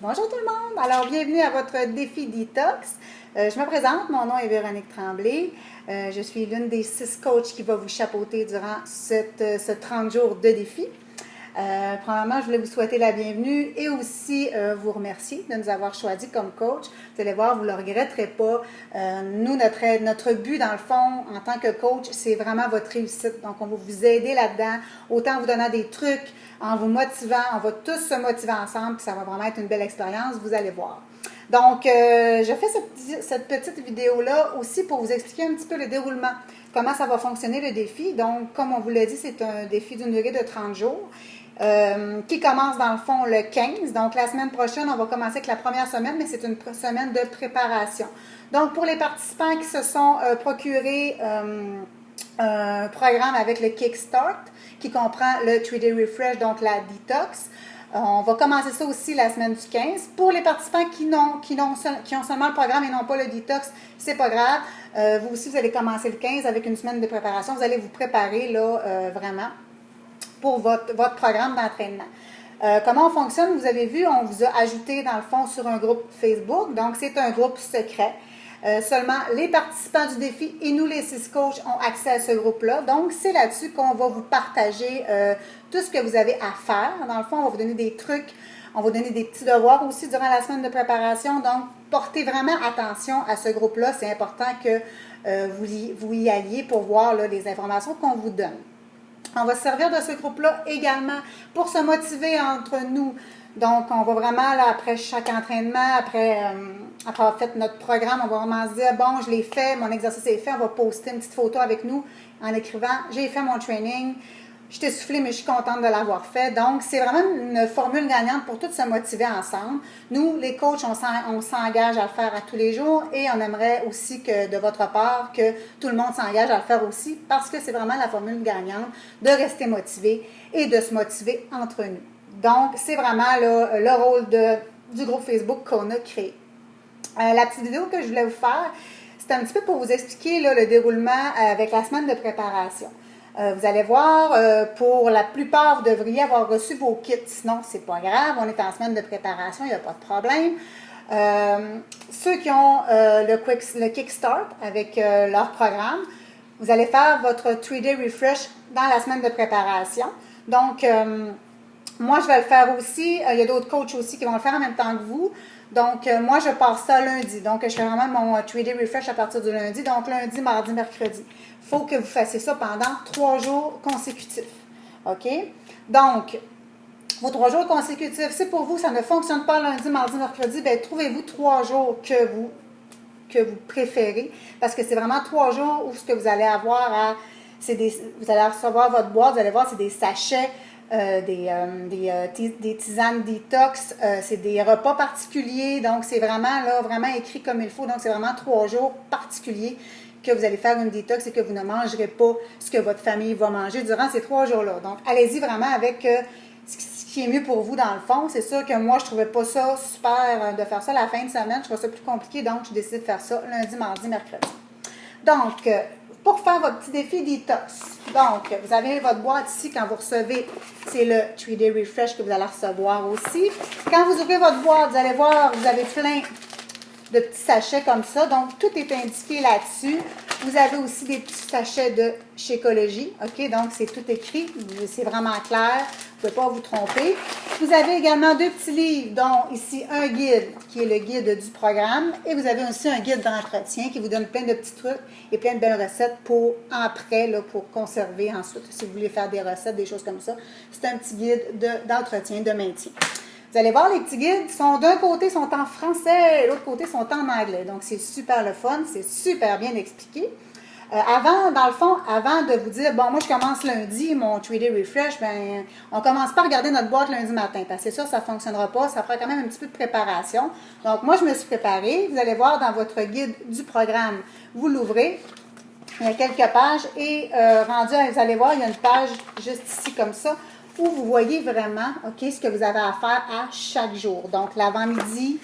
Bonjour tout le monde! Alors, bienvenue à votre défi Detox. Je me présente, mon nom est Véronique Tremblay. Je suis l'une des 6 coachs qui va vous chapeauter durant ce 30 jours de défi. Premièrement, je voulais vous souhaiter la bienvenue et aussi vous remercier de nous avoir choisis comme coach. Vous allez voir, vous ne le regretterez pas. Nous, notre but, dans le fond, en tant que coach, c'est vraiment votre réussite. Donc, on va vous aider là-dedans, autant en vous donnant des trucs, en vous motivant. On va tous se motiver ensemble, puis ça va vraiment être une belle expérience, vous allez voir. Donc, je fais cette petite vidéo-là aussi pour vous expliquer un petit peu le déroulement, comment ça va fonctionner le défi. Donc, comme on vous l'a dit, c'est un défi d'une durée de 30 jours. Qui commence dans le fond le 15. Donc, la semaine prochaine, on va commencer avec la première semaine, mais c'est une semaine de préparation. Donc, pour les participants qui se sont procurés un programme avec le Kickstart, qui comprend le 3-Day Refresh, donc la Detox, on va commencer ça aussi la semaine du 15. Pour les participants qui ont seulement le programme et non pas le Detox, c'est pas grave. Vous aussi, vous allez commencer le 15 avec une semaine de préparation. Vous allez vous préparer là vraiment pour votre programme d'entraînement. Comment on fonctionne? Vous avez vu, on vous a ajouté dans le fond sur un groupe Facebook. Donc, c'est un groupe secret. Seulement les participants du défi et nous, les 6 coachs, ont accès à ce groupe-là. Donc, c'est là-dessus qu'on va vous partager tout ce que vous avez à faire. Dans le fond, on va vous donner des trucs, on va vous donner des petits devoirs aussi durant la semaine de préparation. Donc, portez vraiment attention à ce groupe-là. C'est important que vous y alliez pour voir là, les informations qu'on vous donne. On va se servir de ce groupe-là également pour se motiver entre nous. Donc, on va vraiment, là, après chaque entraînement, après avoir fait notre programme, on va vraiment se dire, bon, je l'ai fait, mon exercice est fait, on va poster une petite photo avec nous en écrivant, j'ai fait mon training, je t'ai soufflé, mais je suis contente de l'avoir fait. Donc, c'est vraiment une formule gagnante pour tous se motiver ensemble. Nous, les coachs, on s'engage à le faire à tous les jours et on aimerait aussi que, de votre part, que tout le monde s'engage à le faire aussi parce que c'est vraiment la formule gagnante de rester motivé et de se motiver entre nous. Donc, c'est vraiment là, le rôle du groupe Facebook qu'on a créé. La petite vidéo que je voulais vous faire, c'est un petit peu pour vous expliquer là, le déroulement avec la semaine de préparation. Vous allez voir, pour la plupart, vous devriez avoir reçu vos kits. Sinon, c'est pas grave, on est en semaine de préparation, il n'y a pas de problème. Ceux qui ont le Kickstart avec leur programme, vous allez faire votre 3-Day Refresh dans la semaine de préparation. Donc, moi, je vais le faire aussi. Il y a d'autres coachs aussi qui vont le faire en même temps que vous. Donc, moi, je pars ça lundi. Donc, je fais vraiment mon 3-Day Refresh à partir du lundi. Donc, lundi, mardi, mercredi. Il faut que vous fassiez ça pendant 3 jours consécutifs. OK? Donc, vos 3 jours consécutifs, c'est pour vous, ça ne fonctionne pas lundi, mardi, mercredi, bien, trouvez-vous 3 jours que vous préférez. Parce que c'est vraiment 3 jours où ce que vous allez avoir vous allez recevoir votre boîte, vous allez voir, c'est des sachets. Des tisanes détox, c'est des repas particuliers, donc c'est vraiment écrit comme il faut, donc c'est vraiment 3 jours particuliers que vous allez faire une détox et que vous ne mangerez pas ce que votre famille va manger durant ces 3 jours-là. Donc, allez-y vraiment avec ce qui est mieux pour vous dans le fond. C'est sûr que moi, je ne trouvais pas ça super de faire ça la fin de semaine, je trouvais ça plus compliqué, donc je décide de faire ça lundi, mardi, mercredi. Donc, pour faire votre petit défi détox, donc, vous avez votre boîte ici quand vous recevez, c'est le 3-Day Refresh que vous allez recevoir aussi. Quand vous ouvrez votre boîte, vous allez voir, vous avez plein de petits sachets comme ça. Donc, tout est indiqué là-dessus. Vous avez aussi des petits sachets de Shakeology. OK? Donc, c'est tout écrit. C'est vraiment clair. Vous ne pouvez pas vous tromper. Vous avez également 2 petits livres, dont ici un guide, qui est le guide du programme. Et vous avez aussi un guide d'entretien qui vous donne plein de petits trucs et plein de belles recettes pour après, là, pour conserver ensuite, si vous voulez faire des recettes, des choses comme ça. C'est un petit guide d'entretien, de maintien. Vous allez voir, les petits guides sont d'un côté sont en français et l'autre côté sont en anglais. Donc, c'est super le fun, c'est super bien expliqué. Dans le fond, avant de vous dire, bon, moi, je commence lundi, mon 3-Day Refresh, ben, on commence pas à regarder notre boîte lundi matin, parce que c'est sûr, ça ne fonctionnera pas, ça fera quand même un petit peu de préparation. Donc, moi, je me suis préparée. Vous allez voir dans votre guide du programme, vous l'ouvrez, il y a quelques pages, et vous allez voir, il y a une page juste ici, comme ça, où vous voyez vraiment, OK, ce que vous avez à faire à chaque jour. Donc, l'avant-midi,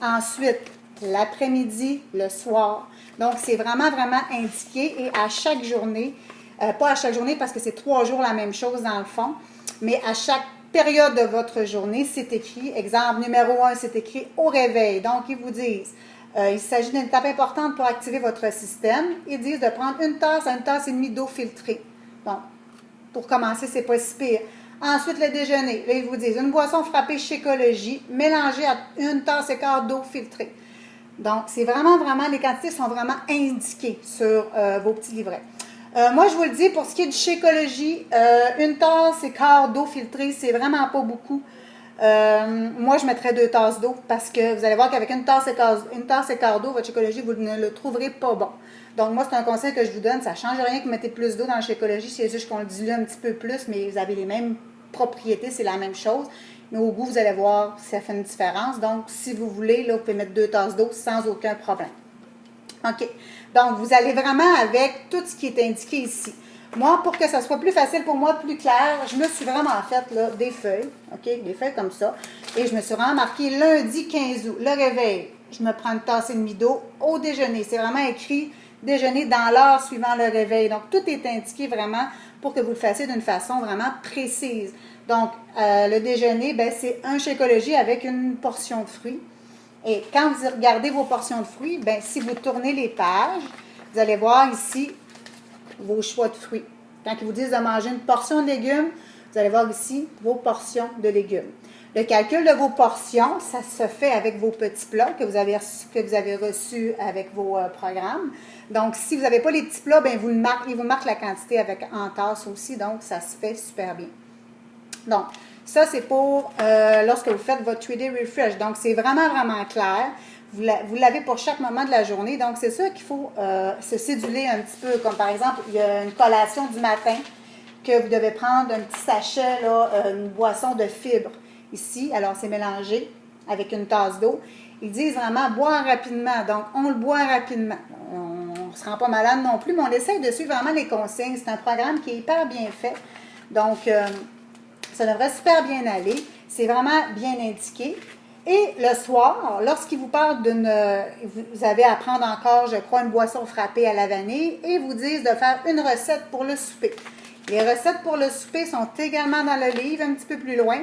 ensuite, l'après-midi, le soir. Donc, c'est vraiment indiqué et à chaque journée, pas à chaque journée parce que c'est 3 jours la même chose dans le fond, mais à chaque période de votre journée, c'est écrit, exemple numéro 1, c'est écrit au réveil. Donc, ils vous disent, il s'agit d'une étape importante pour activer votre système. Ils disent de prendre une tasse à une tasse et demie d'eau filtrée. Donc, pour commencer, c'est pas si pire. Ensuite, le déjeuner. Là, ils vous disent une boisson frappée Shakeology mélangée à une tasse et quart d'eau filtrée. Donc, c'est vraiment, les quantités sont vraiment indiquées sur vos petits livrets. Moi, je vous le dis, pour ce qui est du Shakeology, une tasse et quart d'eau filtrée, c'est vraiment pas beaucoup. Moi, je mettrais 2 tasses d'eau parce que vous allez voir qu'avec une tasse et quart d'eau, votre Shakeology, vous ne le trouverez pas bon. Donc, moi, c'est un conseil que je vous donne. Ça ne change rien que vous mettez plus d'eau dans le Shakeology. C'est juste qu'on le dilue un petit peu plus, mais vous avez les mêmes propriétés, c'est la même chose. Mais au goût, vous allez voir, ça fait une différence. Donc, si vous voulez, là, vous pouvez mettre 2 tasses d'eau sans aucun problème. OK. Donc, vous allez vraiment avec tout ce qui est indiqué ici. Moi, pour que ça soit plus facile pour moi, plus clair, je me suis vraiment fait là, des feuilles, OK, des feuilles comme ça. Et je me suis vraiment marqué lundi 15 août, le réveil. Je me prends une tasse et demie d'eau au déjeuner. C'est vraiment écrit déjeuner dans l'heure suivant le réveil. Donc, tout est indiqué vraiment pour que vous le fassiez d'une façon vraiment précise. Donc, le déjeuner, ben, c'est un Shakeology avec une portion de fruits. Et quand vous regardez vos portions de fruits, ben, si vous tournez les pages, vous allez voir ici vos choix de fruits. Quand ils vous disent de manger une portion de légumes, vous allez voir ici vos portions de légumes. Le calcul de vos portions, ça se fait avec vos petits plats que vous avez reçus avec vos programmes. Donc, si vous n'avez pas les petits plats, ben, ils vous marquent la quantité en tasse aussi, donc ça se fait super bien. Donc, ça, c'est pour lorsque vous faites votre 3-day refresh. Donc, c'est vraiment, clair. Vous l'avez pour chaque moment de la journée. Donc, c'est sûr qu'il faut se céduler un petit peu. Comme par exemple, il y a une collation du matin que vous devez prendre un petit sachet, là, une boisson de fibres ici. Alors, c'est mélangé avec une tasse d'eau. Ils disent vraiment boire rapidement. Donc, on le boit rapidement. On ne se rend pas malade non plus, mais on essaie de suivre vraiment les consignes. C'est un programme qui est hyper bien fait. Donc, ça devrait super bien aller. C'est vraiment bien indiqué. Et le soir, lorsqu'il vous parle vous avez à prendre encore, je crois, une boisson frappée à la vanille et vous disent de faire une recette pour le souper. Les recettes pour le souper sont également dans le livre, un petit peu plus loin.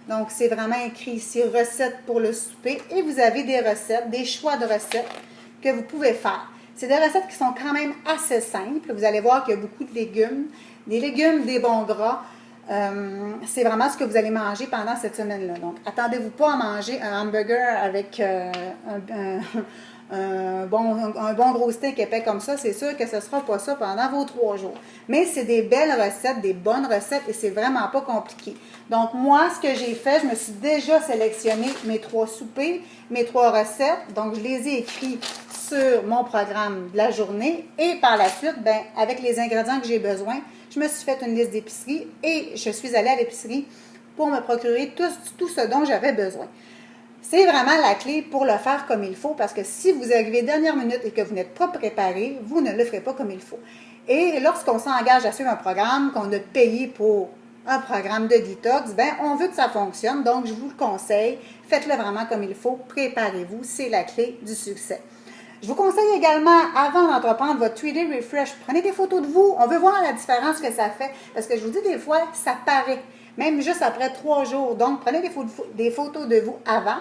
Donc, c'est vraiment écrit ici, recettes pour le souper. Et vous avez des recettes, des choix de recettes que vous pouvez faire. C'est des recettes qui sont quand même assez simples. Vous allez voir qu'il y a beaucoup de légumes, des bons gras. C'est vraiment ce que vous allez manger pendant cette semaine-là. Donc, attendez-vous pas à manger un hamburger avec un bon gros steak épais comme ça. C'est sûr que ce ne sera pas ça pendant vos 3 jours. Mais c'est des belles recettes, des bonnes recettes et c'est vraiment pas compliqué. Donc, moi, ce que j'ai fait, je me suis déjà sélectionné mes 3 soupers, mes 3 recettes. Donc, je les ai écrits sur mon programme de la journée et par la suite, ben, avec les ingrédients que j'ai besoin, je me suis fait une liste d'épicerie et je suis allée à l'épicerie pour me procurer tout ce dont j'avais besoin. C'est vraiment la clé pour le faire comme il faut parce que si vous arrivez dernière minute et que vous n'êtes pas préparé, vous ne le ferez pas comme il faut. Et lorsqu'on s'engage à suivre un programme, qu'on a payé pour un programme de détox, ben on veut que ça fonctionne. Donc, je vous le conseille, faites-le vraiment comme il faut, préparez-vous, c'est la clé du succès. Je vous conseille également, avant d'entreprendre votre 3-day refresh, prenez des photos de vous. On veut voir la différence que ça fait. Parce que je vous dis, des fois, ça paraît. Même juste après 3 jours. Donc, prenez des photos de vous avant,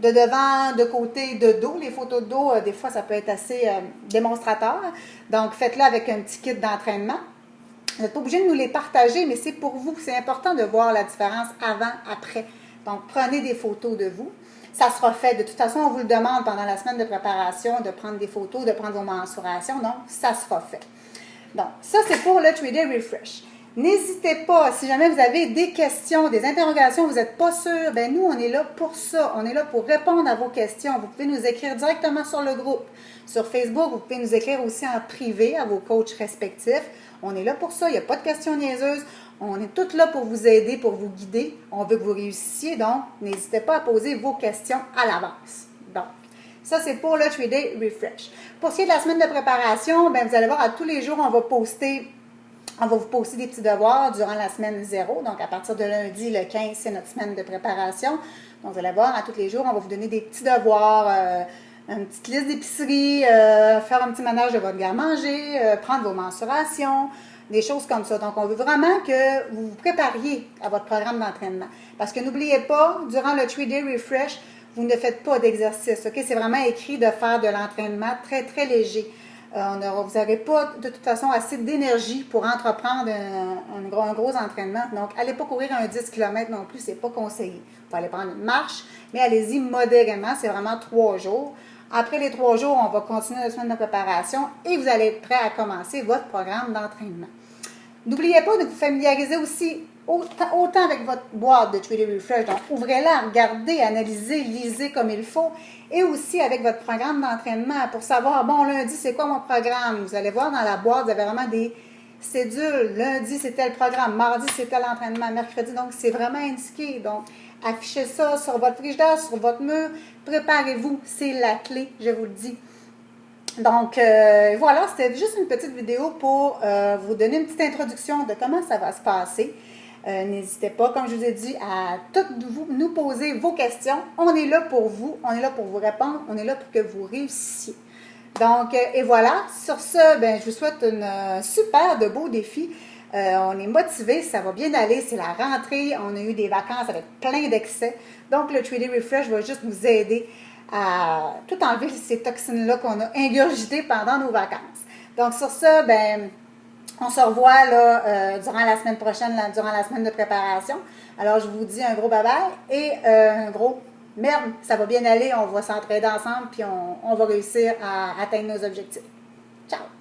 de devant, de côté, de dos. Les photos de dos, des fois, ça peut être assez démonstrateur. Donc, faites-le avec un petit kit d'entraînement. Vous n'êtes pas obligé de nous les partager, mais c'est pour vous. C'est important de voir la différence avant, après. Donc, prenez des photos de vous. Ça sera fait. De toute façon, on vous le demande pendant la semaine de préparation de prendre des photos, de prendre vos mensurations. Donc, ça sera fait. Donc, ça, c'est pour le 3-day refresh. N'hésitez pas, si jamais vous avez des questions, des interrogations, vous n'êtes pas sûr, bien nous, on est là pour ça. On est là pour répondre à vos questions. Vous pouvez nous écrire directement sur le groupe. Sur Facebook, vous pouvez nous écrire aussi en privé à vos coachs respectifs. On est là pour ça. Il n'y a pas de questions niaiseuses. On est toutes là pour vous aider, pour vous guider. On veut que vous réussissiez, donc n'hésitez pas à poser vos questions à l'avance. Donc, ça, c'est pour le 3-day refresh. Pour ce qui est de la semaine de préparation, bien, vous allez voir, à tous les jours, on va vous poster des petits devoirs durant la semaine 0. Donc, à partir de lundi, le 15, c'est notre semaine de préparation. Donc, vous allez voir, à tous les jours, on va vous donner des petits devoirs, une petite liste d'épicerie, faire un petit ménage de votre garde-manger, prendre vos mensurations, des choses comme ça. Donc, on veut vraiment que vous vous prépariez à votre programme d'entraînement. Parce que n'oubliez pas, durant le 3-day refresh, vous ne faites pas d'exercice. OK? C'est vraiment écrit de faire de l'entraînement très, très léger. Vous n'aurez pas, de toute façon, assez d'énergie pour entreprendre un gros entraînement. Donc, allez pas courir un 10 km non plus, c'est pas conseillé. Vous allez prendre une marche, mais allez-y modérément. C'est vraiment 3 jours. Après les 3 jours, on va continuer la semaine de préparation et vous allez être prêt à commencer votre programme d'entraînement. N'oubliez pas de vous familiariser aussi autant avec votre boîte de 3-day refresh. Donc, ouvrez-la, regardez, analysez, lisez comme il faut. Et aussi avec votre programme d'entraînement pour savoir, bon, lundi, c'est quoi mon programme? Vous allez voir dans la boîte, vous avez vraiment des cédules. Lundi, c'était le programme. Mardi, c'était l'entraînement. Mercredi, donc, c'est vraiment indiqué. Donc, affichez ça sur votre frigidaire, sur votre mur. Préparez-vous. C'est la clé, je vous le dis. Donc, voilà, c'était juste une petite vidéo pour vous donner une petite introduction de comment ça va se passer. N'hésitez pas, comme je vous ai dit, à toutes nous poser vos questions. On est là pour vous, on est là pour vous répondre, on est là pour que vous réussissiez. Donc, et voilà, sur ce, je vous souhaite une super de beaux défis. On est motivés, ça va bien aller, c'est la rentrée, on a eu des vacances avec plein d'excès. Donc, le 3-day refresh va juste nous aider à tout enlever ces toxines-là qu'on a ingurgitées pendant nos vacances. Donc, sur ça, on se revoit là, durant la semaine prochaine, durant la semaine de préparation. Alors, je vous dis un gros bye-bye et un gros merde, ça va bien aller, on va s'entraider ensemble puis on va réussir à atteindre nos objectifs. Ciao!